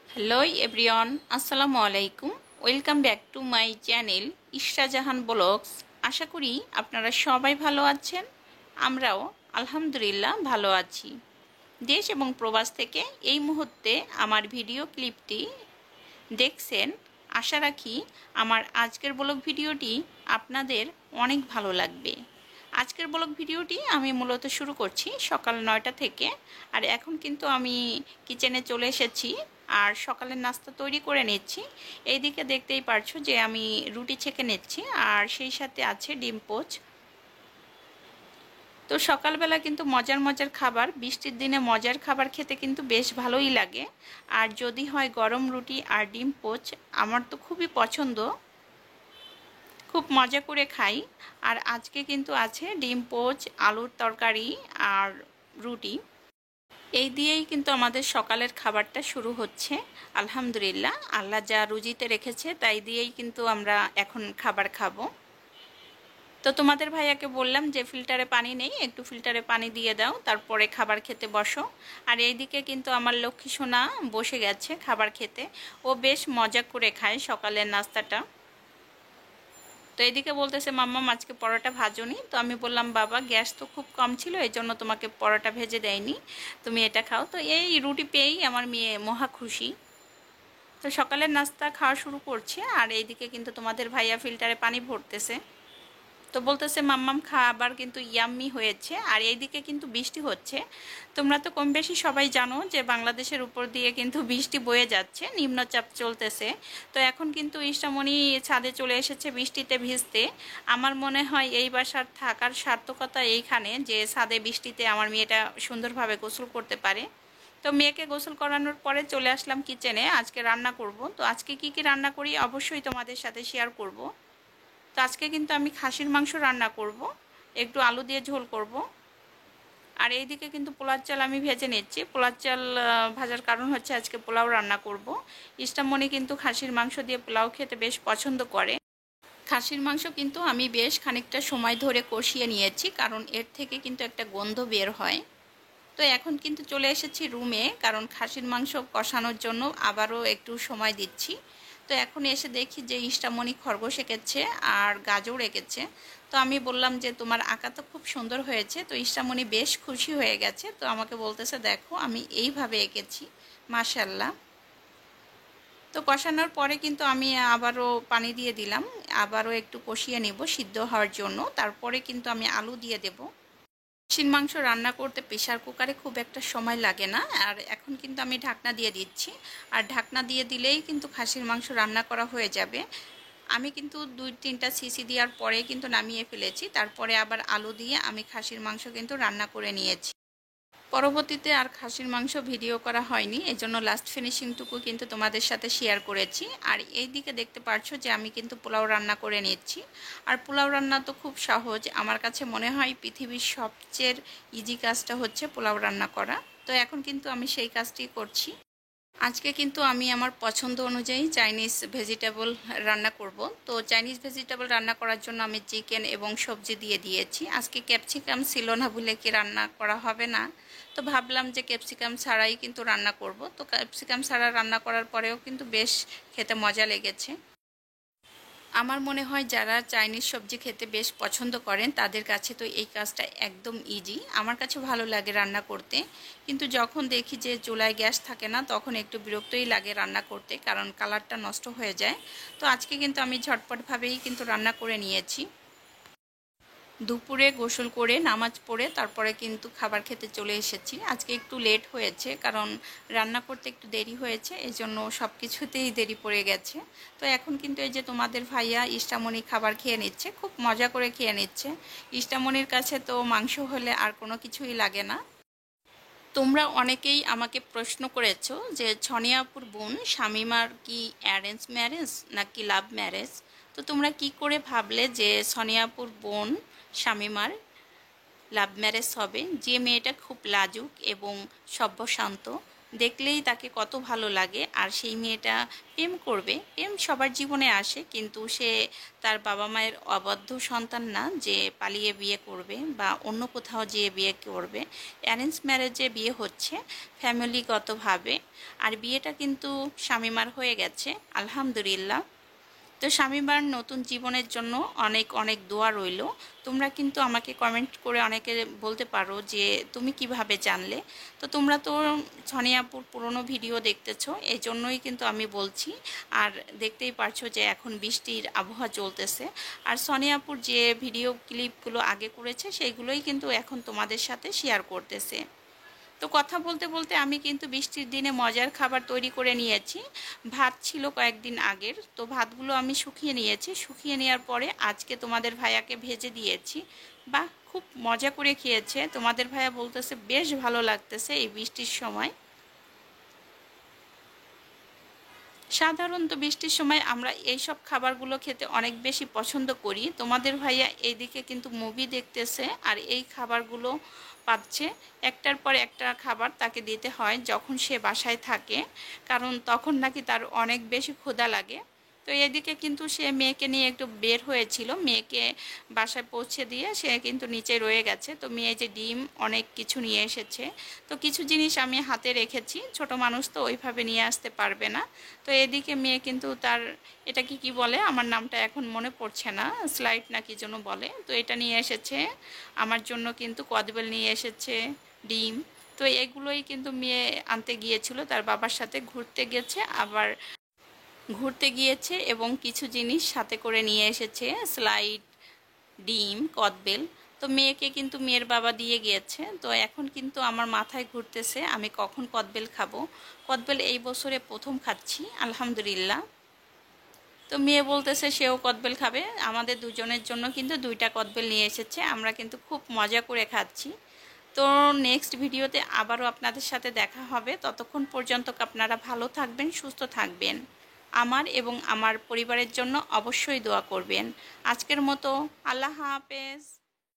Hello everyone, আসসালামু আলাইকুম। Welcome back to my channel Ishra Jahan blogs. আশা করি আপনারা সবাই ভালো আছেন। আমরাও আলহামদুলিল্লাহ ভালো আছি। দেশ এবং প্রবাস থেকে এই মুহূর্তে আমার ভিডিও ক্লিপটি দেখছেন। আশা রাখি আমার আজকের ব্লগ ভিডিওটি আপনাদের অনেক ভালো লাগবে। আজকের ব্লগ ভিডিওটি আমি মূলত শুরু করছি সকাল 9টা থেকে। আর এখন কিন্তু আমি কিচেনে চলে এসেছি আর সকালের নাস্তা তৈরি করে নিচ্ছি। এইদিকে দেখতেই পারছো যে আমি রুটি ছেঁকে নিচ্ছি আর সেই সাথে আছে ডিম পোচ। তো সকালবেলা কিন্তু মজার মজার খাবার, বৃষ্টির দিনে মজার খাবার খেতে কিন্তু বেশ ভালোই লাগে। আর যদি হয় গরম রুটি আর ডিম পোচ, আমার তো খুবই পছন্দ, খুব মজা করে খাই। আর আজকে কিন্তু আছে ডিম পোচ, আলুর তরকারি আর রুটি। এই দিয়েই কিন্তু আমাদের সকালের খাবারটা শুরু হচ্ছে। আলহামদুলিল্লাহ, আল্লাহ যা রুজিতে রেখেছে তাই দিয়েই কিন্তু আমরা এখন খাবার খাবো। তো তোমাদের ভাইয়াকে বললাম যে ফিল্টারে পানি নেই, একটু ফিল্টারে পানি দিয়ে দাও, তারপরে খাবার খেতে বসো। আর এইদিকে কিন্তু আমার লক্ষ্মী সোনা বসে গেছে খাবার খেতে। ও বেশ মজা করে খায় সকালের নাস্তাটা। তো এদিকে বলতেছে মাম্মা আজকে পরোটা ভাজনি। তো আমি বললাম বাবা গ্যাস তো খুব কম ছিল, এই জন্য তোমাকে পরোটা ভেজে দেয়নি, তুমি এটা খাও। তো এই রুটি পেয়েই আমার মেয়ে মহা খুশি। তো সকালের নাস্তা খাওয়া শুরু করছে আর এইদিকে কিন্তু তোমাদের ভাইয়া ফিল্টারে পানি ভরতেছে। তো বলতেছে মাম্মাম খাবার কিন্তু ইয়াম্মি হয়েছে। আর এইদিকে কিন্তু বৃষ্টি হচ্ছে। তোমরা তো কম বেশি সবাই জানো যে বাংলাদেশের উপর দিয়ে কিন্তু বৃষ্টি বয়ে যাচ্ছে, নিম্নচাপ চলতেছে। তো এখন কিন্তু ইষ্টামণি ছাদে চলে এসেছে বৃষ্টিতে ভিজতে। আমার মনে হয় এই বাসার থাকার সার্থকতা এইখানে যে ছাদে বৃষ্টিতে আমার মেয়েটা সুন্দরভাবে গোসল করতে পারে। তো মেয়েকে গোসল করানোর পরে চলে আসলাম কিচেনে, আজকে রান্না করব। তো আজকে কি কি রান্না করি অবশ্যই তোমাদের সাথে শেয়ার করব। তো আজকে কিন্তু আমি খাসির মাংস রান্না করব, একটু আলু দিয়ে ঝোল করব। আর এইদিকে কিন্তু পোলার চাল আমি ভেজে নিচ্ছি। পোলার চাল ভাজার কারণ হচ্ছে আজকে পোলাও রান্না করব। ইষ্টামণি কিন্তু খাসির মাংস দিয়ে পোলাও খেতে বেশ পছন্দ করে। খাসির মাংস কিন্তু আমি বেশ খানিকটা সময় ধরে কষিয়ে নিয়েছি, কারণ এর থেকে কিন্তু একটা গন্ধ বের হয়। তো এখন কিন্তু চলে এসেছি রুমে, কারণ খাসির মাংস কষানোর জন্য আবারও একটু সময় দিচ্ছি। তো এখন এসে দেখি যে ইষ্টামণি খরগোশ এঁকেছে আর গাজর এঁকেছে। তো আমি বললাম যে তোমার আঁকা তো খুব সুন্দর হয়েছে। তো ইষ্টামণি বেশ খুশি হয়ে গেছে। তো আমাকে বলতেছে দেখো আমি এইভাবে এঁকেছি, মাশাল্লাহ। তো কষানোর পরে কিন্তু আমি আবারও পানি দিয়ে দিলাম, আবারও একটু কষিয়ে নেব সিদ্ধ হওয়ার জন্য। তারপরে কিন্তু আমি আলু দিয়ে দেব। খাসির মাংস রান্না করতে প্রেশার কুকারে খুব একটা সময় লাগে না। আর এখন কিন্তু আমি ঢাকনা দিয়ে দিচ্ছি। আর ঢাকনা দিয়ে দিলেই কিন্তু খাসির মাংস রান্না করা হয়ে যাবে। আমি কিন্তু 2-3টা সিসি দেওয়ার পরে কিন্তু নামিয়ে ফেলেছি। তারপরে আবার আলু দিয়ে আমি খাসির মাংস কিন্তু রান্না করে নিয়েছি। পরবর্তীতে আর খাসির মাংস ভিডিও করা হয়নি, এজন্য লাস্ট ফিনিশিংটুকু কিন্তু তোমাদের সাথে শেয়ার করেছি। আর এই দিকে দেখতে পাচ্ছ যে আমি কিন্তু পোলাও রান্না করে নিচ্ছি। আর পোলাও রান্না তো খুব সহজ, আমার কাছে মনে হয় পৃথিবীর সবচেয়ে ইজি কাজটা হচ্ছে পোলাও রান্না করা। তো এখন কিন্তু আমি সেই কাজটি করছি। আজকে কিন্তু আমি আমার পছন্দ অনুযায়ী চাইনিজ ভেজিটেবল রান্না করব। তো চাইনিজ ভেজিটেবল রান্না করার জন্য আমি চিকেন এবং সবজি দিয়ে দিয়েছি। আজকে ক্যাপসিকাম ছিল না বলে কি রান্না করা হবে না। তো ভাবলাম যে ক্যাপসিকাম ছাড়াই কিন্তু রান্না করব। তো ক্যাপসিকাম ছাড়া রান্না করার পরেও কিন্তু বেশ খেতে মজা লেগেছে। আমার মনে হয় যারা চাইনিজ সবজি খেতে বেশ পছন্দ করেন তাদের কাছে তো এই কাজটা একদম ইজি। আমার কাছে ভালো লাগে রান্না করতে, কিন্তু যখন দেখি যে চুলায় গ্যাস থাকে না তখন একটু বিরক্তই লাগে রান্না করতে, কারণ কালারটা নষ্ট হয়ে যায়। তো আজকে কিন্তু আমি ঝটপটভাবেই কিন্তু রান্না করে নিয়েছি। দুপুরে গোসল করে নামাজ পড়ে তারপরে কিন্তু খাবার খেতে চলে এসেছি। আজকে একটু লেট হয়েছে, কারণ রান্না করতে একটু দেরি হয়েছে, এই জন্য সব কিছুতেই দেরি পড়ে গেছে। তো এখন কিন্তু এই যে তোমাদের ভাইয়া ইষ্টামণি খাবার খেয়ে নিচ্ছে, খুব মজা করে খেয়ে নিচ্ছে। ইষ্টামণির কাছে তো মাংস হলে আর কোনো কিছুই লাগে না। তোমরা অনেকেই আমাকে প্রশ্ন করেছো যে ছনিয়াপুর বোন শামিমার কি অ্যারেঞ্জ ম্যারেজ নাকি লাভ ম্যারেজ। তো তোমরা কি করে ভাবলে যে ছনিয়াপুর বোন শামিমার লাভ ম্যারেজ হবে? যে মেয়েটা খুব লাজুক এবং সভ্যশান্ত, দেখলেই তাকে কত ভালো লাগে। আর সেই মেয়েটা প্রেম করবে, প্রেম সবার জীবনে আসে, কিন্তু সে তার বাবা মায়ের অবাধ্য সন্তান না যে পালিয়ে বিয়ে করবে বা অন্য কোথাও যেয়ে বিয়ে করবে। অ্যারেঞ্জ ম্যারেজে বিয়ে হচ্ছে ফ্যামিলিগতভাবে। আর বিয়েটা কিন্তু শামীমার হয়ে গেছে আলহামদুলিল্লাহ। তো শামীমার নতুন জীবনের জন্য অনেক অনেক দোয়া রইল। তোমরা কিন্তু আমাকে কমেন্ট করে অনেকে বলতে পারো যে তুমি কিভাবে জানলে। তো তোমরা তো সনিয়াপুর পুরনো ভিডিও দেখতেছো, এই জন্যই কিন্তু আমি বলছি। আর দেখতেই পারছো যে এখন বৃষ্টির আবহাওয়া চলতেছে। আর সনিয়াপুর যে ভিডিও ক্লিপগুলো আগে করেছে সেইগুলোই কিন্তু এখন তোমাদের সাথে শেয়ার করতেছে। তো কথা বলতে বলতে আমি কিন্তু বৃষ্টির দিনে মজার খাবার তৈরি করে নিয়েছি। ভাত ছিল কয়েকদিন আগের, তো ভাতগুলো আমি শুকিয়ে নিয়েছি। শুকিয়ে নেওয়ার পরে আজকে তোমাদের ভাইয়াকে ভেজে দিয়েছি। বা খুব মজা করে খেয়েছে। তোমাদের ভাইয়া বলতেছে বেশ ভালো লাগতেছে এই বৃষ্টির সময়। সাধারণত বৃষ্টির সময় আমরা এই সব খাবারগুলো খেতে অনেক বেশি পছন্দ করি। তোমাদের ভাইয়া এইদিকে কিন্তু মুভি দেখতেছে আর এই খাবারগুলো পাচ্ছে। একটার পর একটা খাবার তাকে দিতে হয় যখন সে বাসায় থাকে, কারণ তখন নাকি তার অনেক বেশি ক্ষুধা লাগে। তো এদিকে কিন্তু সে মেয়েকে নিয়ে একটু বের হয়েছিল, মেয়েকে বাসায় পৌঁছে দিয়ে সে কিন্তু নিচে রয়ে গেছে। তো মেয়ে যে ডিম অনেক কিছু নিয়ে এসেছে, তো কিছু জিনিস আমি হাতে রেখেছি, ছোট মানুষ তো ওইভাবে নিয়ে আসতে পারবে না। তো এদিকে মেয়ে কিন্তু তার এটাকে কি বলে আমার নামটা এখন মনে পড়ছে না, স্লাইড না কি যেন বলে, তো এটা নিয়ে এসেছে। আমার জন্য কিন্তু কদবেল নিয়ে এসেছে, ডিম। তো এগুলোই কিন্তু মেয়ে আনতে গিয়েছিল, তার বাবার সাথে ঘুরতে গেছে, আবার ঘুরতে গিয়েছে এবং কিছু জিনিস সাথে করে নিয়ে এসেছে, স্লাইড, ডিম, কদবেল। তো মেয়েকে কিন্তু মেয়ের বাবা দিয়ে গিয়েছে। তো এখন কিন্তু আমার মাথায় ঘুরতেছে আমি কখন কদবেল খাবো। কদবেল এই বছরে প্রথম খাচ্ছি আলহামদুলিল্লাহ। তো মেয়ে বলতেছে সেও কদবেল খাবে। আমাদের দুজনের জন্য কিন্তু দুইটা কদবেল নিয়ে এসেছে, আমরা কিন্তু খুব মজা করে খাচ্ছি। তো নেক্সট ভিডিওতে আবারও আপনাদের সাথে দেখা হবে। ততক্ষণ পর্যন্ত আপনারা ভালো থাকবেন, সুস্থ থাকবেন। আমার এবং আমার পরিবারের জন্য অবশ্যই দোয়া করবেন। আজকের মতো আল্লাহ হাফেজ।